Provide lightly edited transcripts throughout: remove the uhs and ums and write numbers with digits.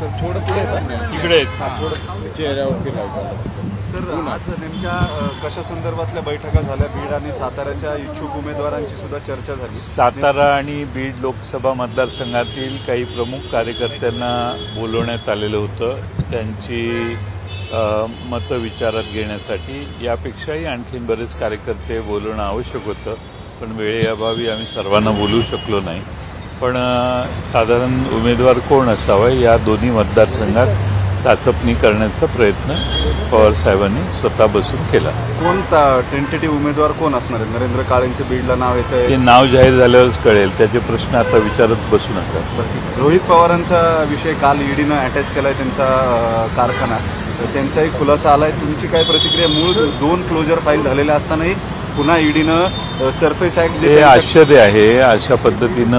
Sir थोडं पुढे तिकडे चेहऱ्यावरती सर आज नेमक्या कशा संदर्भातल्या बैठका झाल्या? बीड आणि साताऱ्याच्या इच्छुक उमेदवारांची सुद्धा चर्चा झाली. सातारा आणि बीड लोकसभा मतदारसंघातील काही प्रमुख कार्यकर्त्यांना बोलवण्यात आलेलं होतं त्यांची मतं विचारात घेण्यासाठी. यापेक्षाही आणखीन बरेच कार्यकर्ते बोलवणं आवश्यक होतं, पण वेळेअभावी आम्ही सर्वांना बोलू शकलो नाही. पण साधारण उमेदवार कोण असावा या दोन्ही मतदारसंघात चाचपणी करण्याचा प्रयत्न पवारसाहेबांनी स्वतः बसून केला. कोणता टेंटेटिव्ह उमेदवार कोण असणार आहे? नरेंद्र काळेंचं बीडला नाव येतं. ते नाव जाहीर झाल्यावरच कळेल. त्याचे प्रश्न आता विचारत बसू नका. रोहित पवारांचा विषय काल ईडीनं अटॅच केलाय त्यांचा कारखाना, तर त्यांचाही खुलासा आलाय. तुमची काय प्रतिक्रिया? मूळ 2 क्लोजर फाईल झालेल्या असतानाही पुन्हा ईडीनं सरफेस ऍक्ट जे आश्चर्य आहे. अशा पद्धतीनं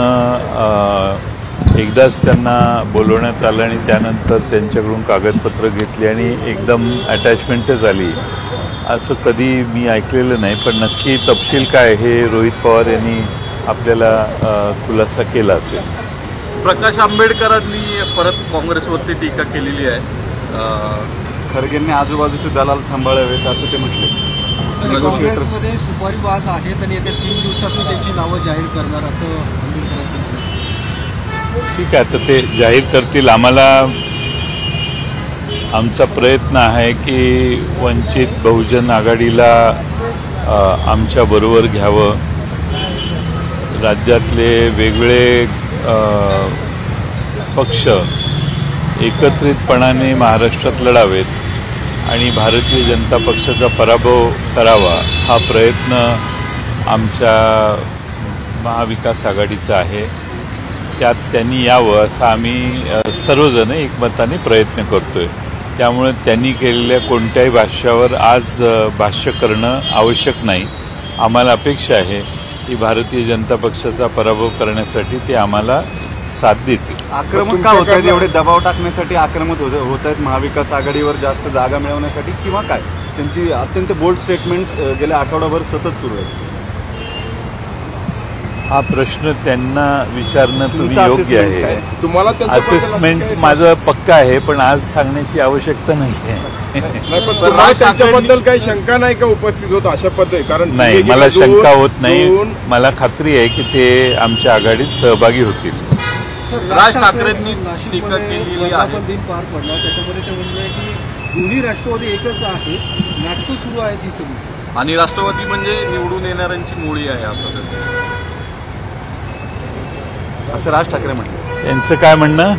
एकदाच त्यांना बोलवण्यात आलं आणि त्यानंतर त्यांच्याकडून कागदपत्र घेतली आणि एकदम अटॅचमेंटच आली, असं कधी मी ऐकलेलं नाही. पण नक्की तपशील काय हे रोहित पवार यांनी आपल्याला खुलासा केला असेल. प्रकाश आंबेडकरांनी परत काँग्रेसवरती टीका केलेली आहे. खरगेंनी आजूबाजूचे दलाल सांभाळावेत असं ते म्हटले. काँग्रेसमध्ये सुपारीबाज आहेत आणि येत्या 3 दिवसात त्यांची नावं जाहीर करणार असं आंबेडकरांचं. ठीक आहे, तर ते जाहीर करतील. आमचा प्रयत्न आहे की वंचित बहुजन आघाडीला आमच्याबरोबर घ्यावं. राज्यातले वेगळे पक्ष एकत्रितपणाने महाराष्ट्रात लढावेत आणि भारतीय जनता पक्षाचा पराभव करावा हा प्रयत्न आमच्या महाविकास आघाडीचा आहे. त्यात त्यांनी यावं असा आम्ही सर्वजण एकमताने प्रयत्न करतोय. त्यामुळे त्यांनी केलेल्या कोणत्याही भाष्यावर आज भाष्य करणं आवश्यक नाही. आम्हाला अपेक्षा आहे की भारतीय जनता पक्षाचा पराभव करण्यासाठी ते आम्हाला साथ देतील. आक्रमक का होत आहेत? एवढे दबाव टाकण्यासाठी आक्रमक होत आहेत महाविकास आघाडीवर जास्त जागा मिळवण्यासाठी, किंवा काय? त्यांची अत्यंत बोल्ड स्टेटमेंट्स गेल्या आठवडाभर सतत सुरू आहेत. हा प्रश्न त्यांना विचारणं तुम्ही योग्य आहे. तुम्हाला असेसमेंट माझं पक्का आहे, पण आज सांगण्याची आवश्यकता नाही आहे. त्याच्याबद्दल काही शंका नाही का उपस्थित होत अशा पद्धती? कारण नाही, मला शंका होत नाही. मला खात्री आहे की ते आमच्या आघाडीत सहभागी होतील. राज ठाकरेंनी टीका केलेली आहे. दिन पार पडला त्याच्यामध्ये ते म्हणले की दोन्ही राष्ट्रवादी एकच आहे, नाटकं सुरू आहेत ही सगळी, आणि राष्ट्रवादी म्हणजे निवडून येणाऱ्यांची मुळी आहे असं राज ठाकरे म्हटलं. त्यांचं काय म्हणणं?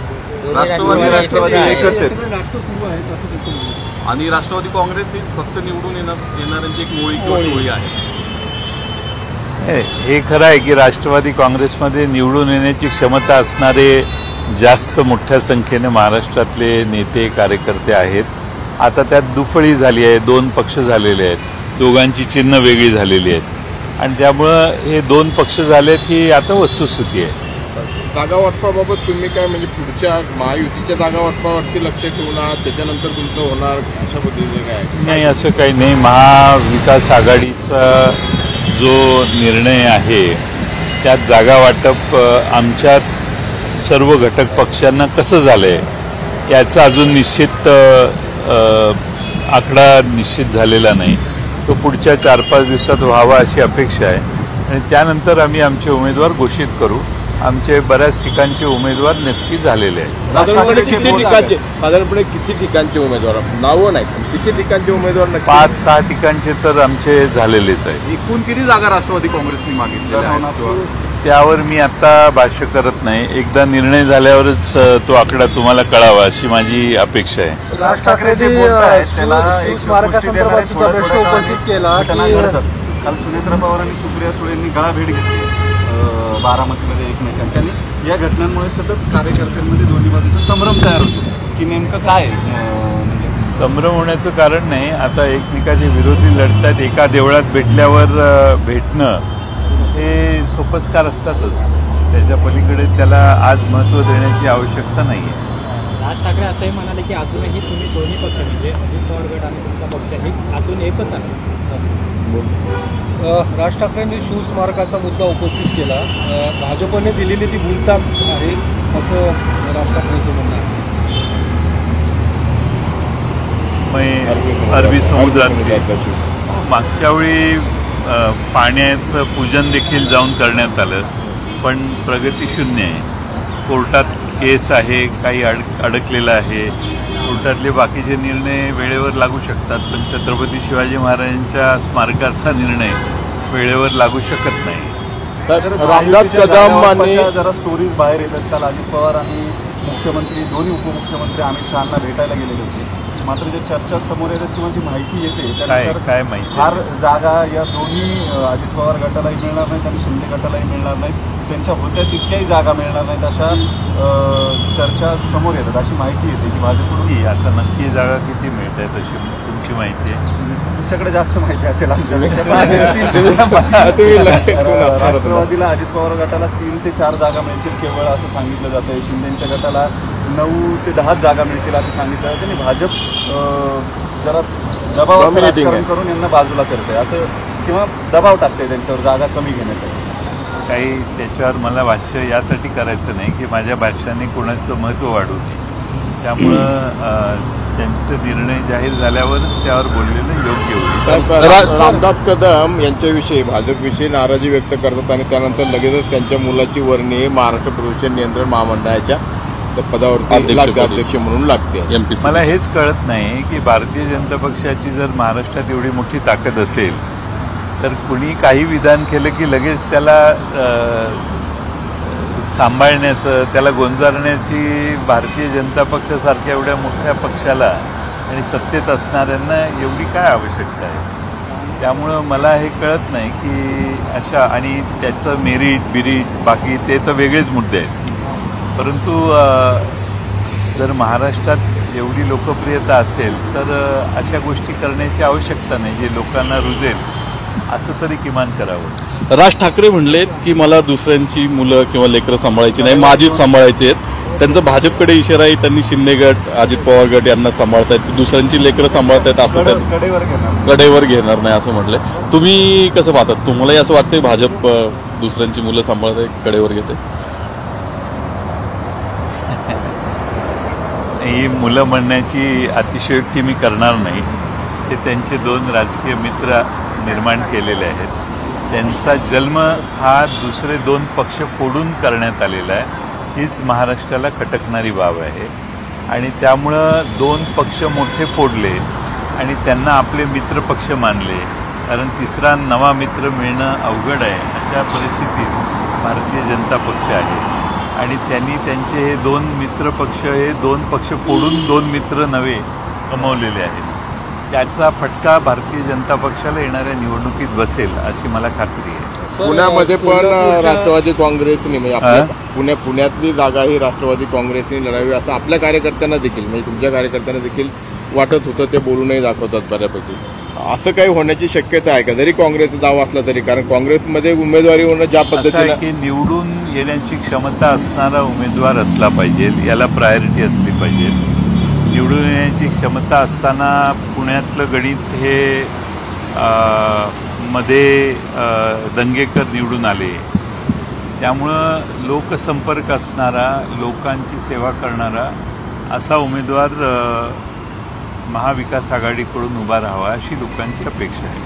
राष्ट्रवादी एकच आहेत, नाटकं सुरू आहेत असं त्यांचं म्हणणं. आणि राष्ट्रवादी काँग्रेस ही फक्त निवडून येणाऱ्यांची एक मुळी आहे. हे खरं आहे की राष्ट्रवादी काँग्रेसमध्ये निवडून येण्याची क्षमता असणारे जास्त मोठ्या संख्येने महाराष्ट्रातले नेते कार्यकर्ते आहेत. आता त्यात दुफळी झाली आहे. 2 पक्ष झालेले आहेत, दोघांची चिन्ह वेगळी झालेली आहेत आणि त्यामुळं हे 2 पक्ष झालेत ही आता वस्तुस्थिती आहे. जागा वाटपाबाबत तुम्ही काय, म्हणजे पुढच्या महायुतीच्या जागा वाटपावरती लक्ष ठेवणार, त्याच्यानंतर तुमचं होणार अशा पद्धतीने काय? नाही, असं काही नाही. महाविकास आघाडीचा जो निर्णय आहे त्यात जागा वाटप आमच्या सर्व घटक पक्षांना कसं झालं आहे याचा अजून निश्चित आकडा निश्चित झालेला नाही. तो पुढच्या 4-5 दिवसात व्हावा अशी अपेक्षा आहे आणि त्यानंतर आम्ही आमचे उमेदवार घोषित करू. आमचे बऱ्याच ठिकाणचे उमेदवार नक्की झालेले आहेत. साधारणपणे किती ठिकाणचे उमेदवार? नावं नाही, किती ठिकाणचे उमेदवार? 5-6 ठिकाणचे तर आमचे झालेलेच आहे. एकूण किती जागा राष्ट्रवादी काँग्रेसने मागितलेल्या आहेत त्यावर मी आता भाष्य करत नाही. एकदा निर्णय झाल्यावरच तो आकडा तुम्हाला कळावा अशी माझी अपेक्षा आहे. राज ठाकरेंनी स्मारकासंदर्भात प्रश्न उपस्थित केला की काल सुनेत्रा पवार आणि सुप्रिया सुळेंनी गळा भेट घेतली बारामतीमध्ये एकमेकांच्या, आणि या घटनांमुळे सतत कार्यकर्त्यांमध्ये दोन्ही बाजूचा संभ्रम तयार होतो की नेमकं काय म्हणजे संभ्रम होण्याचं कारण नाही. आता एकमेकाचे विरोधी लढतात. एका देवळात भेटल्यावर भेटणं हे सोपस्कार असतातच. त्याच्या पलीकडे त्याला आज महत्त्व देण्याची आवश्यकता नाही आहे. राज ठाकरे असंही म्हणाले की अजूनही तुम्ही दोन्ही पक्ष म्हणजे अजित पवार गट आणि तुमचा पक्ष हे अजून एकच आहे. राज ठाकरेंनी शिवस्मारकाचा मुद्दा उपस्थित केला. भाजपने दिलेली ती भूलथाप आहे असं राज ठाकरेंचं म्हणणं आहे. त्यामुळे अरबी समुद्रातली मागच्या वेळी पाण्याचं पूजन देखील जाऊन करण्यात आलं, पण प्रगती शून्य आहे. कोर्टात केस आहे, काही अडकलेलं आहे. कोर्टातले बाकीचे निर्णय वेळेवर लागू शकतात, पण छत्रपती शिवाजी महाराजांच्या स्मारकाचा निर्णय वेळेवर लागू शकत नाही. रामदास कदम आणि जरा स्टोरीज बाहेर येतात. काल अजित पवार आणि मुख्यमंत्री दोन्ही उपमुख्यमंत्री अमित शहाना भेटायला गेलेले होते. मात्र ज्या चर्चा समोर येतात किंवा जी माहिती येते काय माहिती फार जागा या दोन्ही अजित पवार गटालाही मिळणार नाहीत आणि शिंदे गटालाही मिळणार नाहीत. त्यांच्या होत्या तितक्याही जागा मिळणार नाहीत अशा चर्चा समोर येतात, अशी माहिती येते की भाजपकडून. आता नक्की जागा किती मिळत आहेत अशी तुमची माहिती आहे? तुमच्याकडे जास्त माहिती असेल आमच्यापेक्षा. राष्ट्रवादीला अजित पवार गटाला 3 ते 4 जागा मिळतील केवळ असं सांगितलं जातं आहे. शिंदेच्या गटाला 9 ते 10 जागा मिळतील असं सांगितलं जातं. आणि भाजप जरा दबावाचं राजकारण करून यांना बाजूला करते असं, किंवा दबाव टाकते त्यांच्यावर जागा कमी घेण्यासाठी. काही त्याच्यावर मला भाष्य यासाठी करायचं नाही की माझ्या भाष्याने कोणाचं महत्त्व वाढू नये. त्यामुळं त्यांचे निर्णय जाहीर झाल्यावरच त्यावर बोललेलं योग्य होईल. रामदास कदम यांच्याविषयी भाजपविषयी नाराजी व्यक्त करतात आणि त्यानंतर लगेचच त्यांच्या मुलाची वर्णी महाराष्ट्र प्रदूषण नियंत्रण महामंडळाच्या पदावरती अध्यक्ष म्हणून लागते. मला हेच कळत नाही की भारतीय जनता पक्षाची जर महाराष्ट्रात एवढी मोठी ताकद असेल तर कुणी काही विधान केलं की लगेच त्याला सांभाळण्याचं, त्याला गोंजारण्याची भारतीय जनता पक्षासारख्या एवढ्या मोठ्या पक्षाला आणि सत्तेत असणाऱ्यांना एवढी काय आवश्यकता आहे. त्यामुळं मला हे कळत नाही की अशा, आणि त्याचं मेरिट बाकी ते तर वेगळेच मुद्दे आहेत. परंतु जर महाराष्ट्रात एवढी लोकप्रियता असेल तर अशा गोष्टी करण्याची आवश्यकता नाही, जे लोकांना रुजेल असं तरी किमान करावं. राज ठाकरे म्हणलेत की मला दुसऱ्यांची मुलं किंवा लेकरं सांभाळायची नाही, माझीच सांभाळायची आहेत. त्यांचं भाजपकडे इशाराही त्यांनी शिंदे गट, अजित पवार गट यांना सांभाळतायत, दुसऱ्यांची लेकरं सांभाळतायत असं कडेवर घेणार नाही असं म्हटलंय. तुम्ही कसं पाहतात? तुम्हालाही असं वाटतंय भाजप दुसऱ्यांची मुलं सांभाळताय, कडेवर घेते? ही मुलं म्हणण्याची अतिशयोक्ती मी करणार नाही. ते त्यांचे 2 राजकीय मित्र निर्माण केलेले आहेत. त्यांचा जन्म हा दुसरे 2 पक्ष फोडून करण्यात आलेला आहे. हीच महाराष्ट्राला खटकणारी बाब आहे. आणि त्यामुळं 2 पक्ष मोठे फोडले आणि त्यांना आपले मित्र पक्ष मानले, कारण तिसरा नवा मित्र मिळणं अवघड आहे. अशा परिस्थितीत भारतीय जनता पक्ष आहे आणि त्यांनी त्यांचे हे 2 मित्र पक्ष, हे 2 पक्ष फोडून 2 मित्र नवे कमवलेले आहेत. त्याचा फटका भारतीय जनता पक्षाला येणाऱ्या निवडणुकीत बसेल अशी मला खात्री आहे. पुण्यामध्ये पण राष्ट्रवादी काँग्रेसने, म्हणजे आपल्या पुण्यातली जागा ही राष्ट्रवादी काँग्रेसने लढावी असं आपल्या कार्यकर्त्यांना देखील, म्हणजे तुमच्या कार्यकर्त्यांना देखील वाटत होतं. ते बोलूनही दाखवतात बऱ्यापैकी. असं काही होण्याची शक्यता आहे का, जरी काँग्रेसचा दावा असला तरी? कारण काँग्रेसमध्ये उमेदवारी होणं ज्या पद्धतीने की निवडून येण्याची क्षमता असणारा उमेदवार असला पाहिजे, याला प्रायोरिटी असली पाहिजे. निवडून येण्याची क्षमता असताना पुण्यातलं गणित हे मध्ये दंगेकर निवडून आले. त्यामुळं लोकसंपर्क असणारा, लोकांची सेवा करणारा असा उमेदवार महाविकास आघाडीकडून उभा राहावा अशी लोकांची अपेक्षा आहे.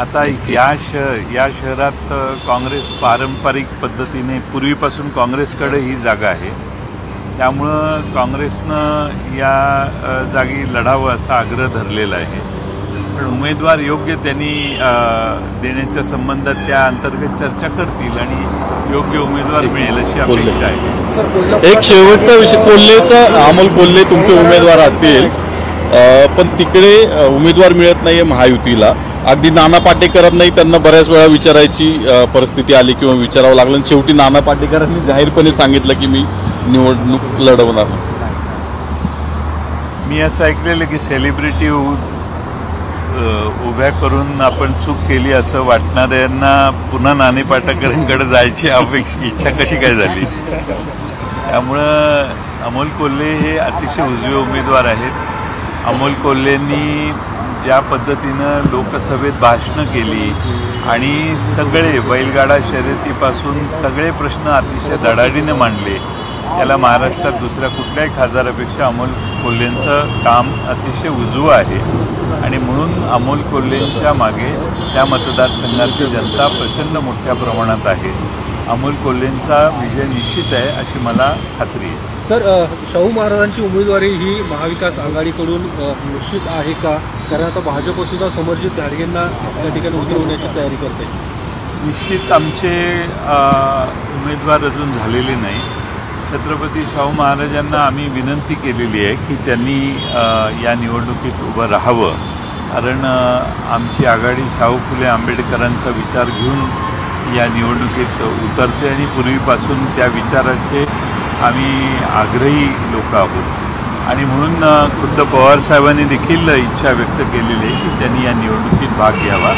आता या शहरात काँग्रेस पारंपरिक पद्धतीने पूर्वीपासून काँग्रेसकडे ही जागा आहे. त्यामुळं काँग्रेसनं या जागी लढावं असा आग्रह धरलेला आहे. पण उमेदवार योग्य त्यांनी देण्याच्या संबंधात त्या अंतर्गत चर्चा करतील आणि योग्य उमेदवार मिळेल अशी अपेक्षा आहे. एक शेवटचा विषय, कोल्हेचा, अमोल कोल्हे तुमचे उमेदवार असतील, पण तिकडे उमेदवार मिळत नाहीये महायुतीला. अगदी नाना पाटेकरांनाही त्यांना बऱ्याच वेळा विचारायची परिस्थिती आली किंवा विचारावं लागलं. शेवटी नाना पाटेकरांनी जाहीरपणे सांगितलं की मी निवडणूक लढवणार. मी असं ऐकलेलं की सेलिब्रिटी उभ्या करून आपण चूक केली असं वाटणाऱ्यांना पुन्हा नाना पाटेकरांकडे जायची इच्छा कशी काय झाली. त्यामुळं अमोल कोल्हे हे अतिशय उजवे उमेदवार आहेत. अमोल कोल्हेंनी ज्या पद्धतीनं लोकसभेत भाषणं केली आणि सगळे बैलगाडा शर्यतीपासून सगळे प्रश्न अतिशय धडाडीने मांडले, याला महाराष्ट्रात दुसऱ्या कुठल्याही खासदारापेक्षा अमोल कोल्हेंचं काम अतिशय उजवं आहे आणि म्हणून अमोल कोल्हेंच्या मागे त्या मतदारसंघाची जनता प्रचंड मोठ्या प्रमाणात आहे. अमोल कोल्हेंचा विजय निश्चित आहे अशी मला खात्री आहे. सर, शाहू महाराजांची उमेदवारी ही महाविकास आघाडीकडून निश्चित आहे का? कारण आता भाजप सुद्धा समर्जित घाडगेंना त्या ठिकाणी उतरवण्याची तयारी करते. निश्चित आमचे उमेदवार अजून झालेले नाही. छत्रपती शाहू महाराजांना आम्ही विनंती केलेली आहे की त्यांनी या निवडणुकीत उभं राहावं, कारण आमची आघाडी शाहू फुले आंबेडकरांचा विचार घेऊन या निवडणुकीत उतरते आणि पूर्वीपासून त्या विचाराचे आम्ही आग्रही लोक आहोत आणि म्हणून खुद्द पवारसाहेबांनी देखील इच्छा व्यक्त केलेली आहे की त्यांनी या निवडणुकीत भाग घ्यावा.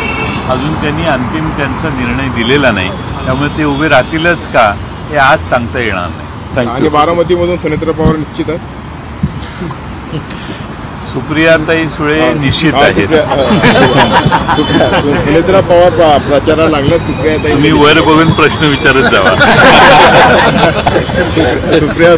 अजून त्यांनी अंतिम त्यांचा निर्णय दिलेला नाही, त्यामुळे ते उभे राहतीलच का हे आज सांगता येणार नाही. आणि बारामतीमधून सुनेत्र पवार निश्चित आहे. सुप्रियाताई सुळे निश्चित आहेत. सुनेत्र पवार प्रचाराला लागला. सुप्रियाताई तुम्ही वर बघून प्रश्न विचारत जावा. सुप्रिया